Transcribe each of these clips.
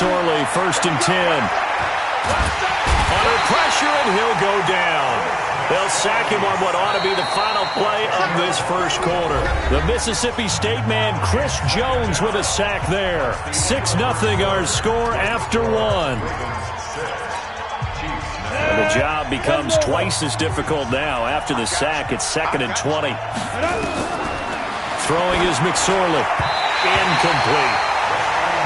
McSorley, 1st and 10. Under pressure, and he'll go down. They'll sack him on what ought to be the final play of this first quarter. The Mississippi State man, Chris Jones, with a sack there. 6-0 our score after one. And the job becomes twice as difficult now. After the sack, it's 2nd and 20. Throwing is McSorley. Incomplete.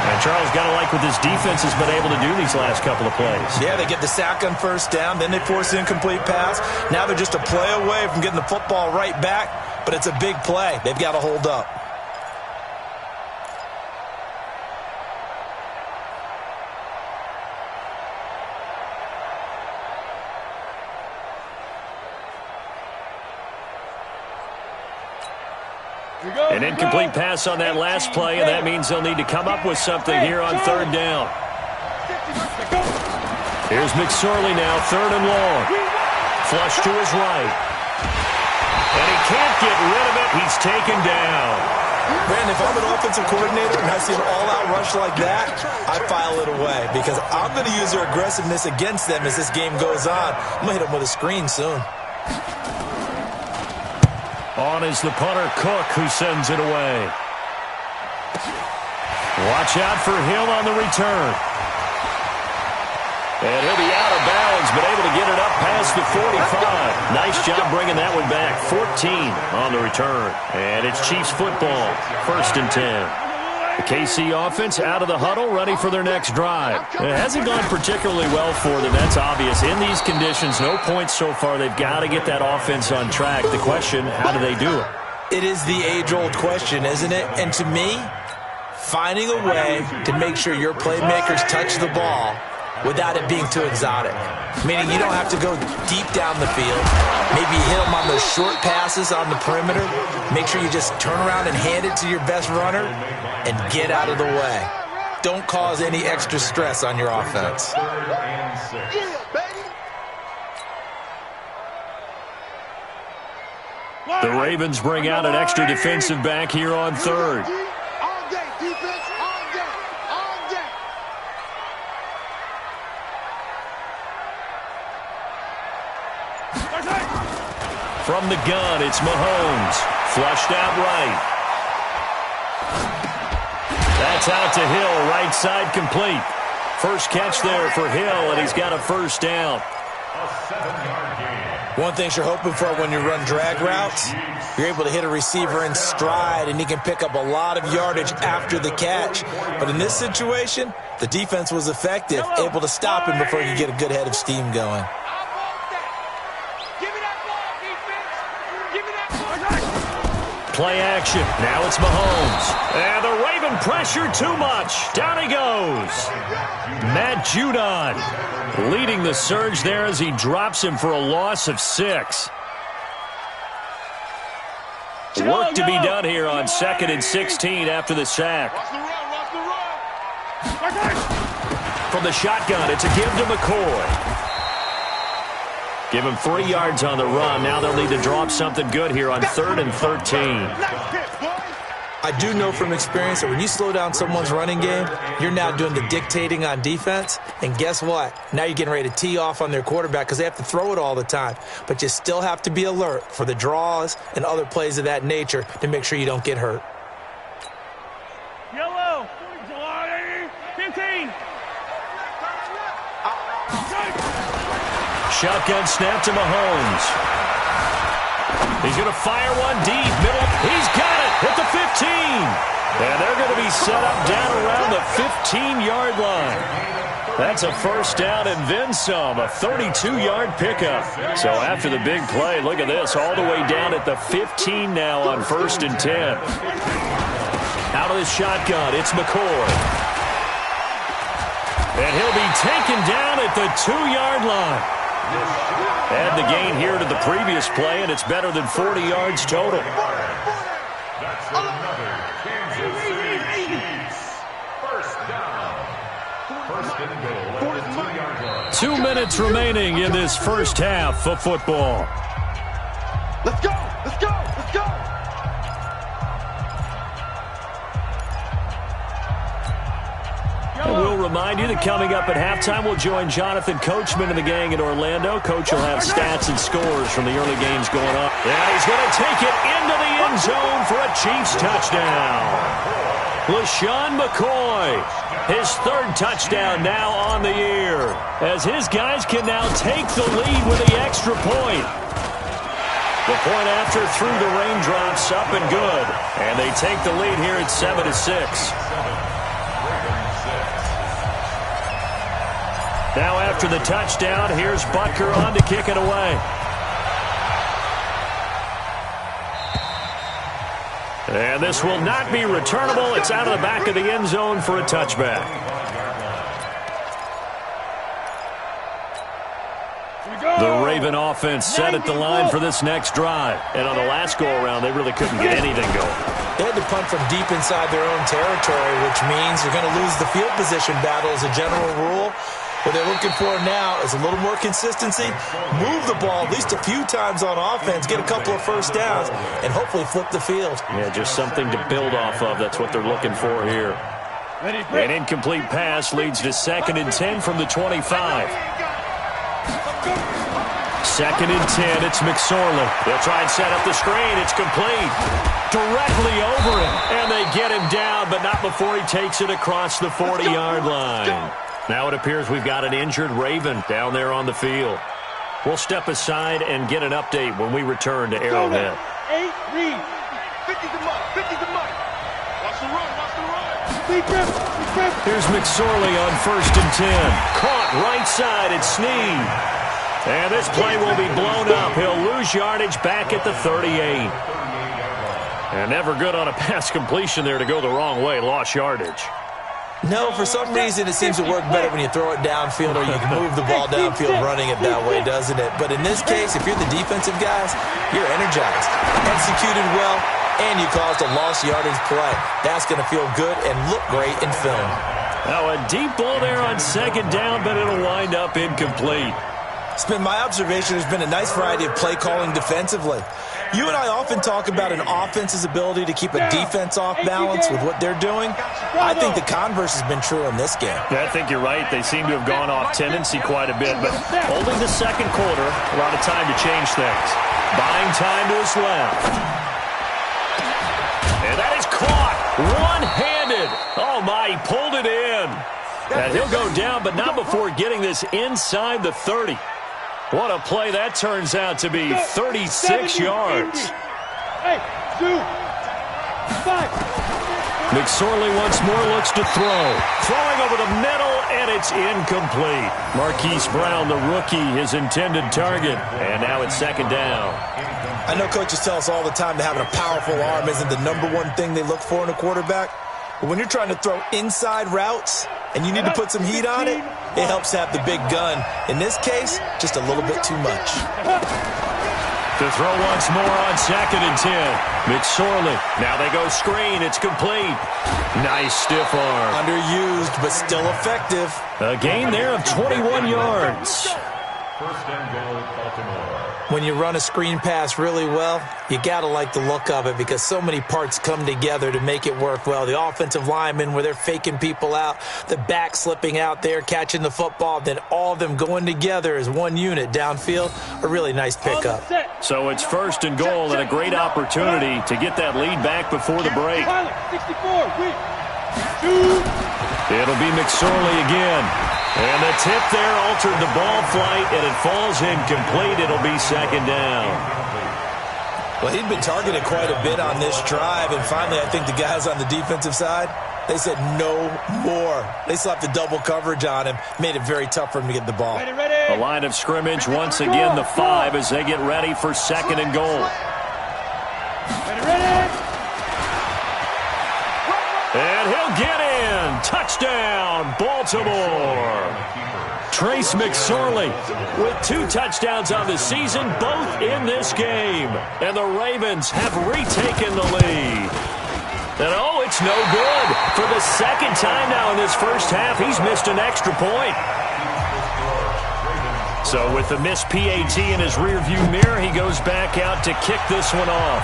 And Charles, got to like what this defense has been able to do these last couple of plays. Yeah, they get the sack on 1st down, then they force an incomplete pass. Now they're just a play away from getting the football right back, but it's a big play. They've got to hold up. An incomplete pass on that last play, and that means they'll need to come up with something here on 3rd down. Here's McSorley now, 3rd and long. Flush to his right. And he can't get rid of it. He's taken down. Brandon, if I'm an offensive coordinator and I see an all-out rush like that, I file it away because I'm going to use their aggressiveness against them as this game goes on. I'm going to hit them with a screen soon. On is the punter, Cook, who sends it away. Watch out for Hill on the return. And he'll be out of bounds, but able to get it up past the 45. Nice job bringing that one back. 14 on the return. And it's Chiefs football, 1st and 10. The KC offense out of the huddle, ready for their next drive. It hasn't gone particularly well for them. That's obvious. In these conditions, no points so far. They've got to get that offense on track. The question, how do they do it? It is the age-old question, isn't it? And to me, finding a way to make sure your playmakers touch the ball without it being too exotic. Meaning you don't have to go deep down the field. Maybe hit them on those short passes on the perimeter. Make sure you just turn around and hand it to your best runner and get out of the way. Don't cause any extra stress on your offense. The Ravens bring out an extra defensive back here on 3rd. From the gun, it's Mahomes. Flushed out right. That's out to Hill, right side complete. First catch there for Hill, and he's got a 1st down. One thing you're hoping for when you run drag routes, you're able to hit a receiver in stride, and he can pick up a lot of yardage after the catch. But in this situation, the defense was effective, able to stop him before he could get a good head of steam going. Play action. Now it's Mahomes. And the Raven pressure too much. Down he goes. Matt Judon leading the surge there as he drops him for a loss of 6. Work to be done here on 2nd and 16 after the sack. From the shotgun, it's a give to McCoy. Give him 3 yards on the run. Now they'll need to drop something good here on 3rd and 13. I do know from experience that when you slow down someone's running game, you're now doing the dictating on defense. And guess what? Now you're getting ready to tee off on their quarterback because they have to throw it all the time. But you still have to be alert for the draws and other plays of that nature to make sure you don't get hurt. Yellow, 15. Shotgun snap to Mahomes. He's going to fire one deep. Middle. He's got it at the 15. And they're going to be set up down around the 15-yard line. That's a 1st down and then some. A 32-yard pickup. So after the big play, look at this. All the way down at the 15 now on 1st and 10. Out of the shotgun, it's McCoy. And he'll be taken down at the 2-yard line. Add the gain here to the previous play, and it's better than 40 yards total. That's another Kansas City Chiefs. 1st down. 1st and goal at the 2-yard line. 2 minutes remaining in this first half of football. Let's go! Let's go! Let's go! And we'll remind you that coming up at halftime, we'll join Jonathan Coachman and the gang in Orlando. Coach will have stats and scores from the early games going on. And he's going to take it into the end zone for a Chiefs touchdown. LaShawn McCoy, his third touchdown now on the year, as his guys can now take the lead with the extra point. The point after through the raindrops, up and good. And they take the lead here at 7-6. Now after the touchdown, here's Butker on to kick it away. And this will not be returnable. It's out of the back of the end zone for a touchback. The Raven offense set at the line for this next drive. And on the last go-around, they really couldn't get anything going. They had to punt from deep inside their own territory, which means you're going to lose the field position battle as a general rule. What they're looking for now is a little more consistency, move the ball at least a few times on offense, get a couple of first downs, and hopefully flip the field. Yeah, just something to build off of. That's what they're looking for here. An incomplete pass leads to 2nd and 10 from the 25. 2nd and 10, it's McSorley. They'll try and set up the screen. It's complete. Directly over him. And they get him down, but not before he takes it across the 40-yard line. Now it appears we've got an injured Raven down there on the field. We'll step aside and get an update when we return to Arrowhead. 8 read. 50 to Mike. 50 to Mike. Watch the run. Watch the run. Here's McSorley on 1st and 10. Caught right side at Snead. And this play will be blown up. He'll lose yardage back at the 38. And never good on a pass completion there to go the wrong way. Lost yardage. No, for some reason it seems to work better when you throw it downfield or you can move the ball downfield running it that way, doesn't it? But in this case, if you're the defensive guys, you're energized. Executed well, and you caused a lost yardage play. That's going to feel good and look great in film. Now a deep ball there on 2nd down, but it'll wind up incomplete. It's been my observation there's been a nice variety of play calling defensively. You and I often talk about an offense's ability to keep a defense off balance with what they're doing. I think the converse has been true in this game. Yeah, I think you're right. They seem to have gone off tendency quite a bit, but holding the 2nd quarter, a lot of time to change things. Buying time to his left. And that is caught one-handed. Oh, my, he pulled it in. And he'll go down, but not before getting this inside the 30. What a play that turns out to be, 36 yards. 8, 2, 5. McSorley once more looks to throw. Throwing over the middle, and it's incomplete. Marquise Brown, the rookie, his intended target. And now it's 2nd down. I know coaches tell us all the time that having a powerful arm isn't the #1 thing they look for in a quarterback. But when you're trying to throw inside routes and you need to put some heat on it, it helps to have the big gun. In this case, just a little bit too much. To throw once more on 2nd and 10. McSorley. Now they go screen. It's complete. Nice stiff arm. Underused, but still effective. A gain there of 21 yards. 1st and goal, Baltimore. When you run a screen pass really well, you got to like the look of it because so many parts come together to make it work well. The offensive linemen, where they're faking people out, the back slipping out there, catching the football, then all of them going together as one unit downfield, a really nice pickup. So it's 1st and goal and a great opportunity to get that lead back before the break. 64, It'll be McSorley again. And the tip there altered the ball flight, and it falls incomplete. It'll be 2nd down. Well, he'd been targeted quite a bit on this drive, and finally I think the guys on the defensive side, they said no more. They slapped the double coverage on him, made it very tough for him to get the ball. The line of scrimmage, once again, the 5 as they get ready for 2nd and goal. And he'll get in. Touchdown, Baltimore. Trace McSorley with 2 touchdowns on the season, both in this game. And the Ravens have retaken the lead. And, oh, it's no good. For the 2nd time now in this first half, he's missed an extra point. So with the missed PAT in his rearview mirror, he goes back out to kick this one off.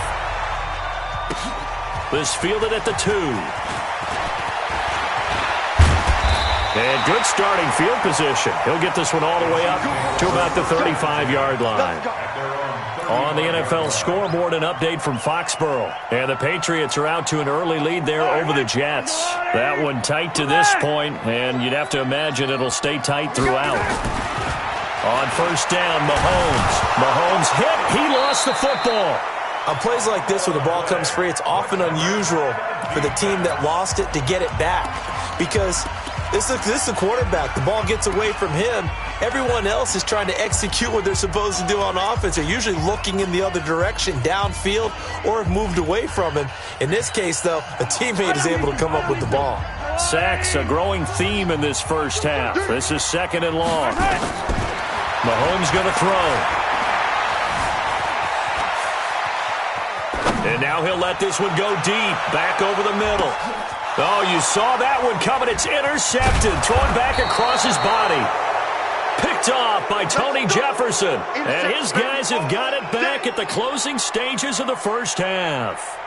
This fielded at the 2. And good starting field position. He'll get this one all the way up to about the 35-yard line. On the NFL scoreboard, an update from Foxborough. And the Patriots are out to an early lead there over the Jets. That one tight to this point, and you'd have to imagine it'll stay tight throughout. On first down, Mahomes. Mahomes hit. He lost the football. On plays like this where the ball comes free, it's often unusual for the team that lost it to get it back. Because this is the quarterback. The ball gets away from him. Everyone else is trying to execute what they're supposed to do on offense. They're usually looking in the other direction, downfield, or have moved away from him. In this case, though, a teammate is able to come up with the ball. Sacks, a growing theme in this first half. This is second and long. Mahomes going to throw. And now he'll let this one go deep, back over the middle. Oh, you saw that one coming. It's intercepted, thrown back across his body. Picked off by Tony Jefferson. And his guys have got it back at the closing stages of the first half.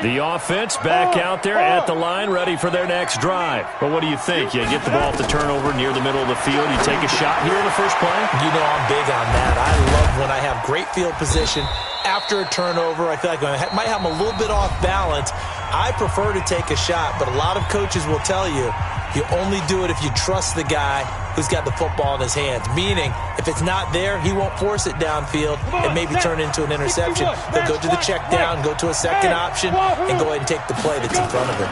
The offense back out there at the line, ready for their next drive. But what do you think? You get the ball at the turnover near the middle of the field. You take a shot here in the first play? You know I'm big on that. I love when I have great field position after a turnover. I feel like I might have them a little bit off balance. I prefer to take a shot, but a lot of coaches will tell you, you only do it if you trust the guy who's got the football in his hands. Meaning, if it's not there, he won't force it downfield and maybe turn it into an interception. He'll go to the check down, go to a second option, and go ahead and take the play that's in front of him.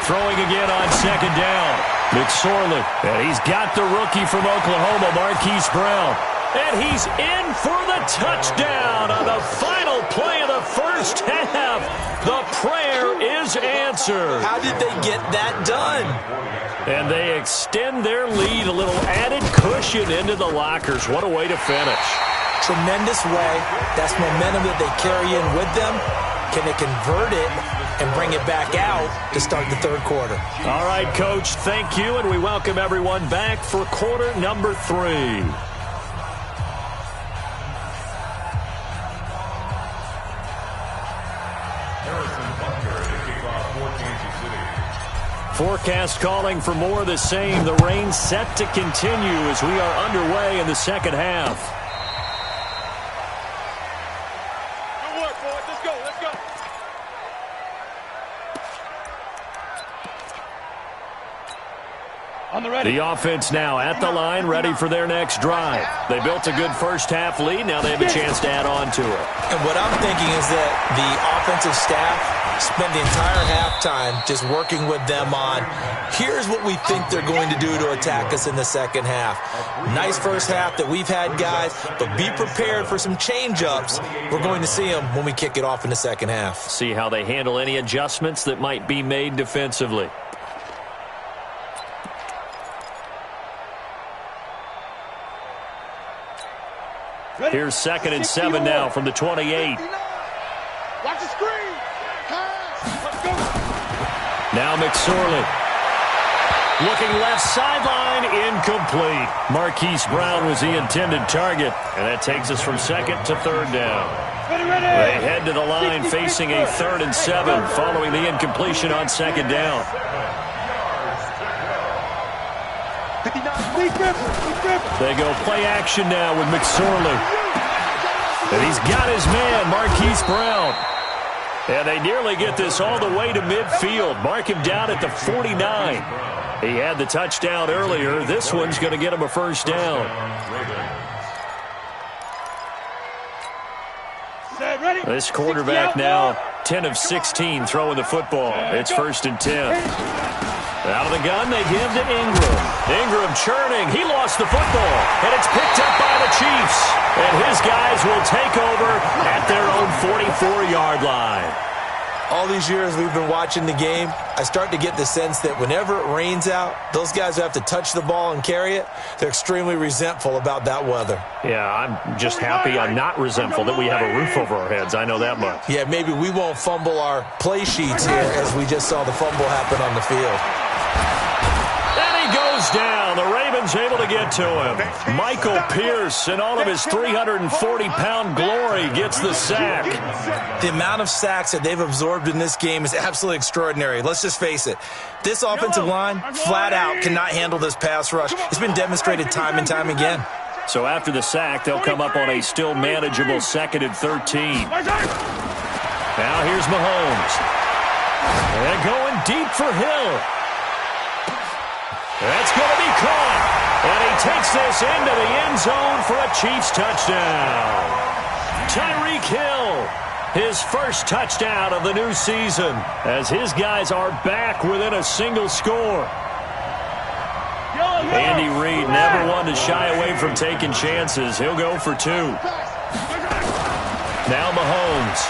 Throwing again on second down. McSorley. And he's got the rookie from Oklahoma, Marquise Brown. And he's in for the touchdown on the final play of the first half. The prayer is answered. How did they get that done? And they extend their lead, a little added cushion into the lockers. What a way to finish. Tremendous way. That's momentum that they carry in with them. Can they convert it and bring it back out to start the third quarter? All right, Coach, thank you, and we welcome everyone back for quarter number 3. Forecast calling for more of the same. The rain set to continue as we are underway in the second half. Good work, boys. Let's go. Let's go. On the ready. The offense now at the line, ready for their next drive. They built a good first half lead. Now they have a chance to add on to it. And what I'm thinking is that the offensive staff spend the entire halftime just working with them on, here's what we think they're going to do to attack us in the second half. Nice first half that we've had, guys, but be prepared for some change-ups. We're going to see them when we kick it off in the second half. See how they handle any adjustments that might be made defensively. Here's 2nd and 7 now from the 28. Watch the screen. Let's go. Now McSorley. Looking left sideline, incomplete. Marquise Brown was the intended target, and that takes us from 2nd to 3rd down. They head to the line facing a 3rd and 7 following the incompletion on 2nd down. They go play action now with McSorley. And he's got his man, Marquise Brown. And they nearly get this all the way to midfield. Mark him down at the 49. He had the touchdown earlier. This one's going to get him a first down. This quarterback now 10 of 16 throwing the football. It's 1st and 10. Out of the gun, they give to Ingram. Ingram churning. He lost the football. And it's picked up by the Chiefs. And his guys will take over at their own 44-yard line. All these years we've been watching the game, I start to get the sense that whenever it rains out, those guys who have to touch the ball and carry it, they're extremely resentful about that weather. Yeah, I'm just happy I'm not resentful that we have a roof over our heads. I know that much. Yeah, maybe we won't fumble our play sheets here as we just saw the fumble happen on the field. And he goes goes down. The Ravens able to get to him. Michael Pierce, in all of his 340-pound glory, gets the sack. The amount of sacks that they've absorbed in this game is absolutely extraordinary. Let's just face it. This offensive line, flat out, cannot handle this pass rush. It's been demonstrated time and time again. So after the sack, they'll come up on a still manageable 2nd and 13. Now here's Mahomes. And going deep for Hill. That's going to be caught. And he takes this into the end zone for a Chiefs touchdown. Tyreek Hill, his first touchdown of the new season, as his guys are back within a single score. Andy Reid never one to shy away from taking chances. He'll go for 2. Now Mahomes.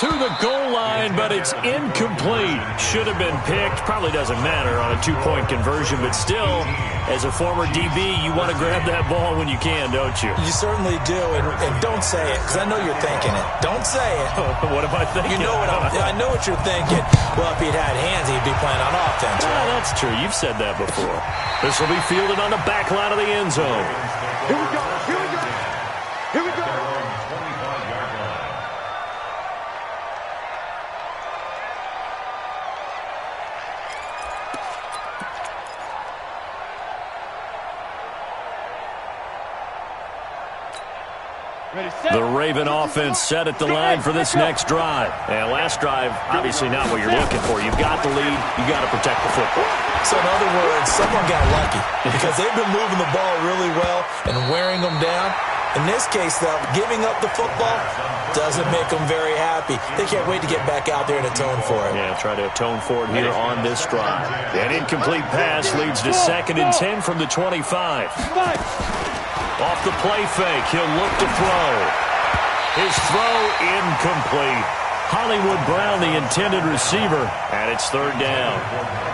To the goal line, but it's incomplete. Should have been picked. Probably doesn't matter on a 2-point conversion, but still, as a former DB, you want to grab that ball when you can, don't you? You certainly do, and don't say it, because I know you're thinking it. Don't say it. What am I thinking? You know I know what you're thinking. Well, if he'd had hands, he'd be playing on offense. Right? That's true. You've said that before. This will be fielded on the back line of the end zone. Here we go. Here we go. Here we go. The Raven offense set at the line for this next drive. And last drive, obviously not what you're looking for. You've got the lead. You've got to protect the football. So in other words, someone got lucky because they've been moving the ball really well and wearing them down. In this case, though, giving up the football doesn't make them very happy. They can't wait to get back out there and atone for it. Yeah, try to atone for it here on this drive. An incomplete pass leads to 2nd and 10 from the 25. Off the play fake, he'll look to throw. His throw incomplete. Hollywood Brown, the intended receiver, and it's 3rd down.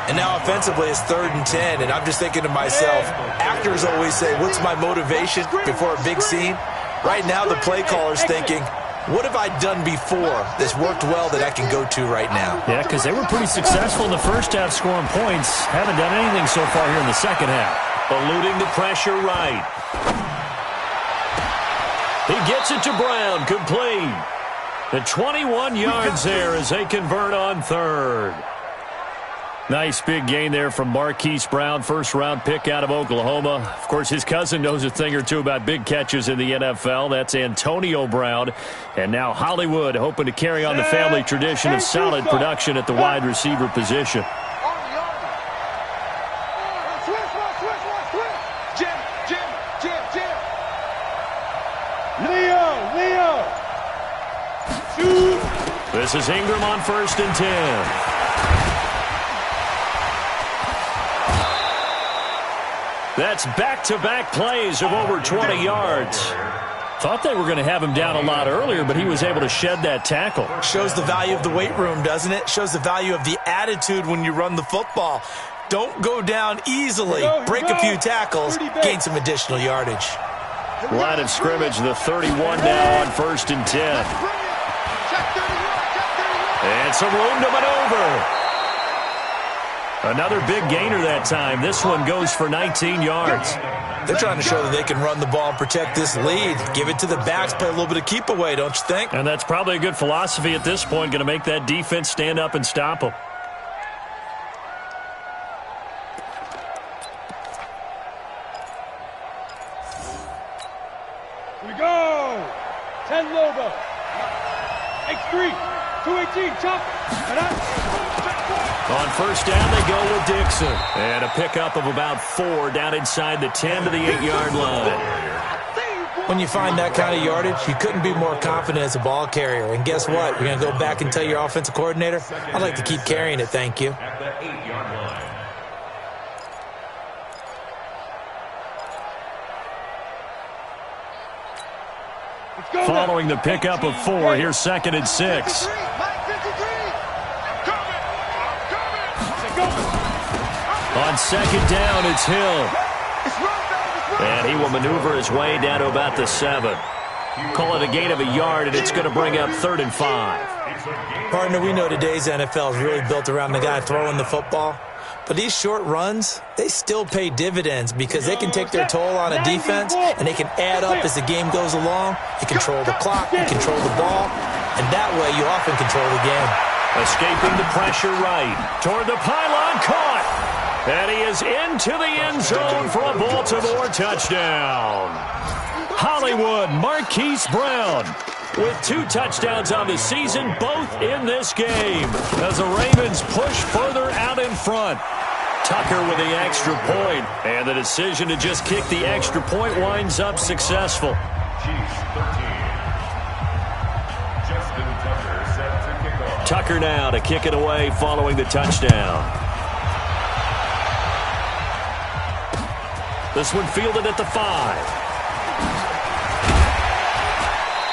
And now offensively, it's 3rd and 10, and I'm just thinking to myself, actors always say, what's my motivation before a big scene? Right now, the play caller's thinking, what have I done before that's worked well that I can go to right now? Yeah, because they were pretty successful in the first half scoring points. Haven't done anything so far here in the second half. Eluding the pressure right. He gets it to Brown, complete. The 21 yards there as they convert on 3rd. Nice big gain there from Marquise Brown, first-round pick out of Oklahoma. Of course, his cousin knows a thing or two about big catches in the NFL. That's Antonio Brown. And now Hollywood hoping to carry on the family tradition of solid production at the wide receiver position. This is Ingram on 1st and 10. That's back-to-back plays of over 20 yards. Thought they were going to have him down a lot earlier, but he was able to shed that tackle. Shows the value of the weight room, doesn't it? Shows the value of the attitude when you run the football. Don't go down easily. Break a few tackles, gain some additional yardage. Line of scrimmage, the 31 now on 1st and 10. And some room to maneuver. Another big gainer that time. This one goes for 19 yards. They're trying to show that they can run the ball and protect this lead. Give it to the backs, play a little bit of keep away, don't you think? And that's probably a good philosophy at this point. Going to make that defense stand up and stop them. Here we go. 10 Lobo. X3. 218, chop. On 1st down, they go with Dixon. And a pickup of about 4 down inside the 10 to the 8-yard line. When you find that kind of yardage, you couldn't be more confident as a ball carrier. And guess what? You're going to go back and tell your offensive coordinator, I'd like to keep carrying it, thank you. Following the pickup of 4, here's 2nd and 6. On 2nd down, it's Hill. And he will maneuver his way down to about the 7. Call it a gain of a yard, and it's going to bring up 3rd and 5. Partner, we know today's NFL is really built around the guy throwing the football. But these short runs, they still pay dividends because they can take their toll on a defense, and they can add up as the game goes along. You control the clock, you control the ball, and that way you often control the game. Escaping the pressure right. Toward the pylon, caught. And he is into the end zone for a Baltimore touchdown. Hollywood Marquise Brown with 2 touchdowns on the season, both in this game, as the Ravens push further out in front. Tucker with the extra point, and the decision to just kick the extra point winds up successful. Chiefs 13. Justin Tucker set to kick off. Tucker now to kick it away following the touchdown. This one fielded at the 5.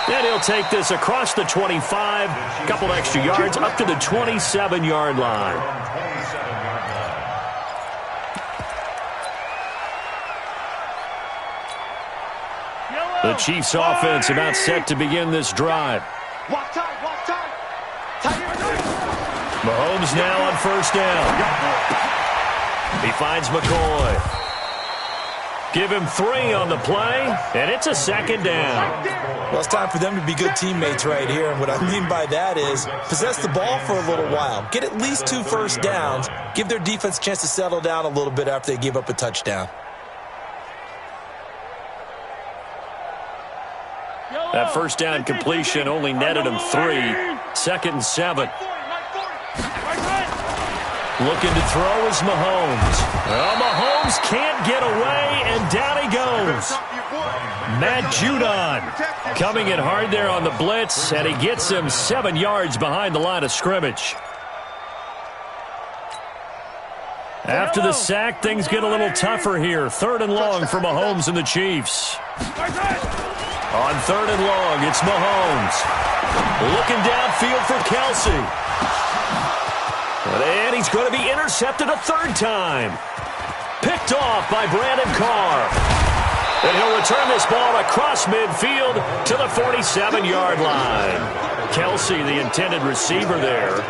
And he'll take this across the 25, a couple extra yards, up to the 27-yard line. The Chiefs offense about set to begin this drive. Mahomes now on first down. He finds McCoy. Give him 3 on the play, and it's a second down. Well, it's time for them to be good teammates right here, and what I mean by that is possess the ball for a little while. Get at least 2 first downs. Give their defense a chance to settle down a little bit after they give up a touchdown. That first down completion only netted him 3. Second and 7. Looking to throw is Mahomes. Well, Mahomes can't get away, and down he goes. Matt Judon coming in hard there on the blitz, and he gets him 7 yards behind the line of scrimmage. After the sack, things get a little tougher here. 3rd and long for Mahomes and the Chiefs. On 3rd and long, it's Mahomes. Looking downfield for Kelsey. And he's going to be intercepted a 3rd time. Picked off by Brandon Carr. And he'll return this ball across midfield to the 47-yard line. Kelsey, the intended receiver there.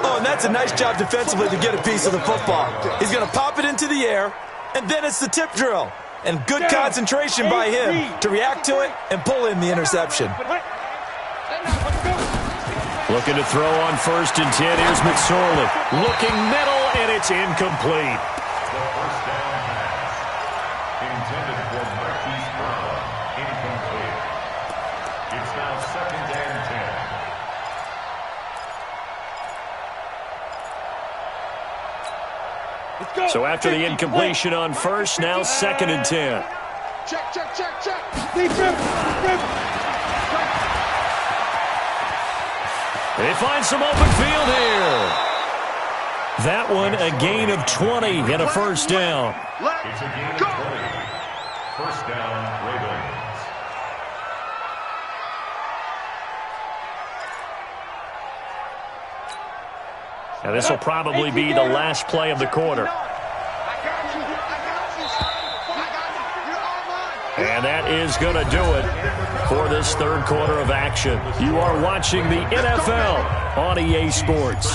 Oh, and that's a nice job defensively to get a piece of the football. He's going to pop it into the air, and then it's the tip drill. And good concentration by him to react to it and pull in the interception. Looking to throw on 1st and 10. Here's McSorley. Looking middle, and it's incomplete. The first down pass intended for Marquise Brown. Incomplete. It's now 2nd and 10. So after the incompletion on 1st, now 2nd and 10. Check, check, check, check. Deep rip. They find some open field here. That one a gain of 20 and a first down. It's a gain of 20. First down, Ravens. Now this will probably be the last play of the quarter. And that is going to do it for this 3rd quarter of action. You are watching the NFL on EA Sports.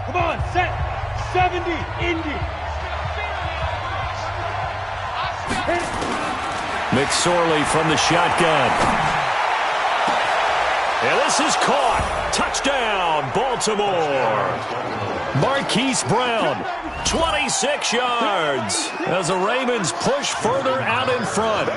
Come on, set. 70, Indy. McSorley from the shotgun. And this is caught. Touchdown, Baltimore. Marquise Brown, 26 yards as the Ravens push further out in front.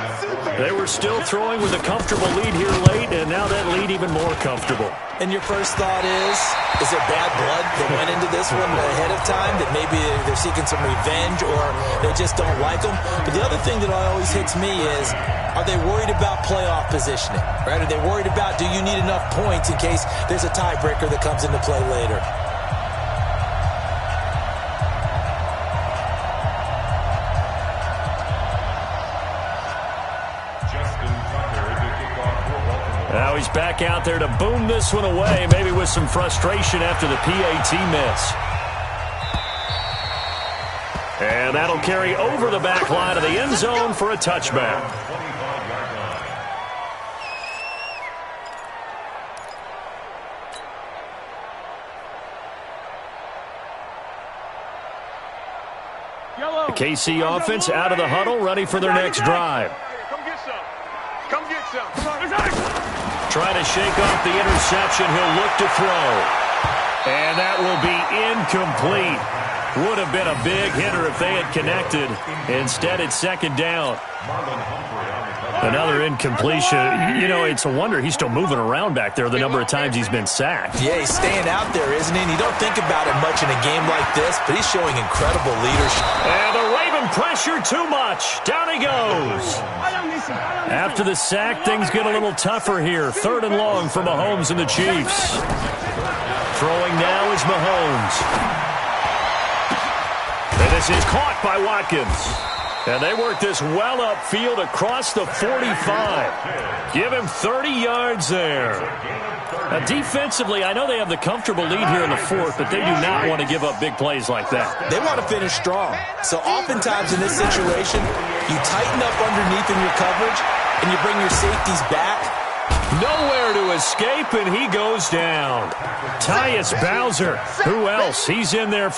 They were still throwing with a comfortable lead here late, and now that lead even more comfortable. And your first thought is there bad blood that went into this one ahead of time, that maybe they're seeking some revenge or they just don't like them? But the other thing that always hits me is, are they worried about playoff positioning? Right? Are they worried about, do you need enough points in case there's a tiebreaker that comes into play later? Now he's back out there to boom this one away, maybe with some frustration after the PAT miss. And that'll carry over the back line of the end zone for a touchback. The KC offense out of the huddle, ready for their next drive. Come get some. Come get some. Trying to shake off the interception. He'll look to throw. And that will be incomplete. Would have been a big hitter if they had connected. Instead, it's second down. Another incompletion. You know, it's a wonder he's still moving around back there the number of times he's been sacked. Yeah, he's staying out there, isn't he? And you don't think about it much in a game like this, but he's showing incredible leadership. And the Raven pressure too much. Down he goes. After the sack, things get a little tougher here. 3rd and long for Mahomes and the Chiefs. Throwing now is Mahomes. And this is caught by Watkins. And they work this well upfield across the 45. Give him 30 yards there. Now, defensively, I know they have the comfortable lead here in the 4th, but they do not want to give up big plays like that. They want to finish strong. So oftentimes in this situation, you tighten up underneath in your coverage, and you bring your safeties back. Nowhere to escape, and he goes down. Tyus Bowser. Who else? He's in there.